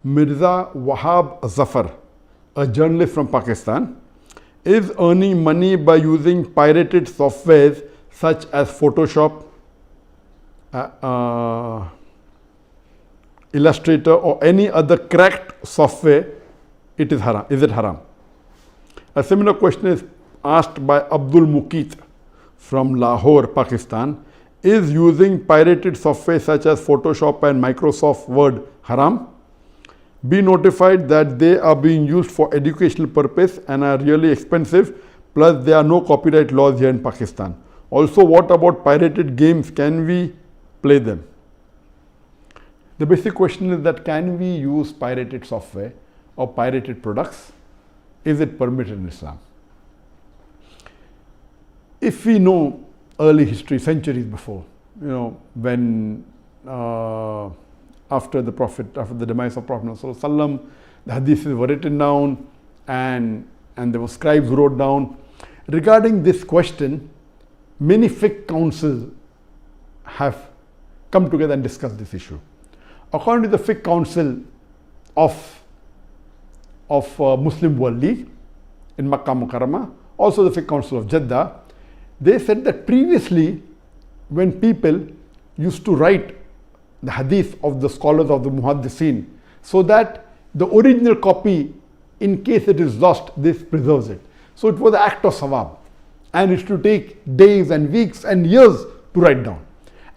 Mirza Wahab Zafar, a journalist from Pakistan, is earning money by using pirated softwares such as Photoshop, Illustrator or any other cracked software. It is haram. Is it haram? A similar question is asked by Abdul Muqeet from Lahore, Pakistan. Is using pirated software such as Photoshop and Microsoft Word haram? Be notified that they are being used for educational purpose and are really expensive, plus there are no copyright laws here in Pakistan. Also, what about pirated games? Can we play them? The basic question is that can we use pirated software or pirated products? Is it permitted in Islam? If we know early history, centuries before, when after the demise of Prophet ﷺ, the hadiths were written down and there were scribes who wrote down. Regarding this question, many fiqh councils have come together and discussed this issue. According to the fiqh council of Muslim World League in Makkah Mukarramah, also the fiqh council of Jeddah, they said that previously when people used to write the hadith of the scholars of the muhaddithin, so that the original copy, in case it is lost, this preserves it. So it was an act of sawab, and it used to take days and weeks and years to write down.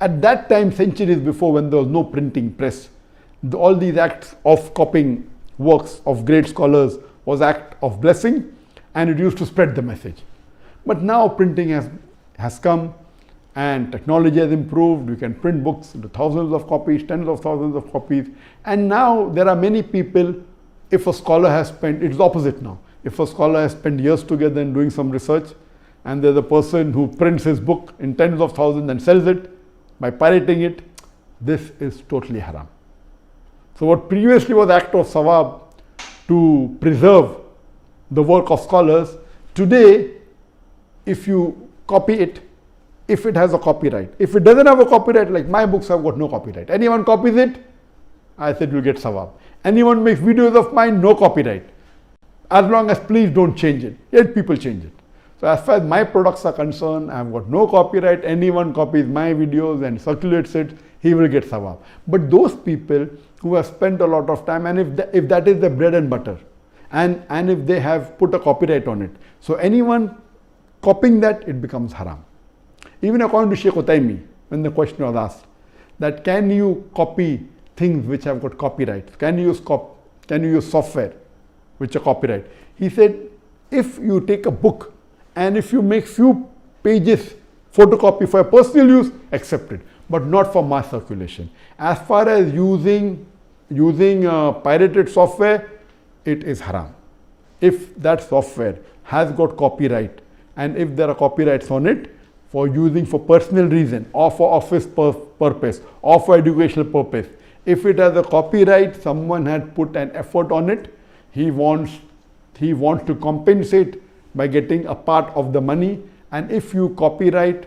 At that time, centuries before, when there was no printing press, all these acts of copying works of great scholars was act of blessing, and it used to spread the message. But now printing has come and technology has improved. You can print books into thousands of copies, tens of thousands of copies. And now there are many people, if a scholar has spent, it's opposite now. If a scholar has spent years together in doing some research, and there's a person who prints his book in tens of thousands and sells it by pirating it, this is totally haram. So what previously was act of sawab to preserve the work of scholars, today if you copy it, if it has a copyright, if it doesn't have a copyright, like my books have got no copyright, anyone copies it, I said you'll get sawab. Anyone makes videos of mine, no copyright, as long as please don't change it. Yet people change it. So as far as my products are concerned, I have got no copyright. Anyone copies my videos and circulates it, he will get sawab. But those people who have spent a lot of time, and if that is their bread and butter, and if they have put a copyright on it, so anyone copying that, it becomes haram. Even according to Sheikh Utaymi, when the question was asked, that can you copy things which have got copyright? Can you use software which are copyright? He said, if you take a book and if you make few pages photocopy for personal use, accepted, but not for mass circulation. As far as using pirated software, it is haram. If that software has got copyright, and if there are copyrights on it for using for personal reason or for office purpose or for educational purpose, if it has a copyright, someone had put an effort on it, he wants to compensate by getting a part of the money. And if you copyright,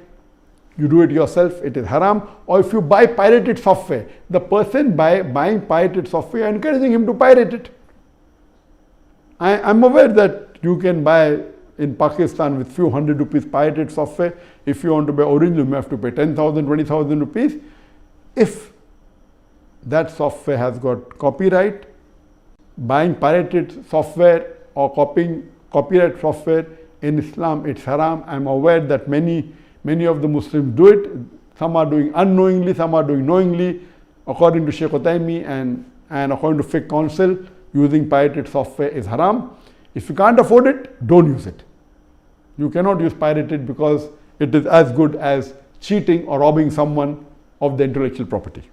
you do it yourself, it is haram. Or if you buy pirated software, the person buying pirated software, encouraging him to pirate it. I'm aware that you can buy in Pakistan with few hundred rupees pirated software. If you want to buy original, you have to pay 10,000, 20,000 rupees. If that software has got copyright, buying pirated software or copying copyright software in Islam, it's haram. I'm aware that many of the Muslims do it. Some are doing unknowingly, some are doing knowingly. According to Sheikh Utaymi and according to fiqh council, using pirated software is haram. If you can't afford it, don't use it. You cannot use pirated because it is as good as cheating or robbing someone of the intellectual property.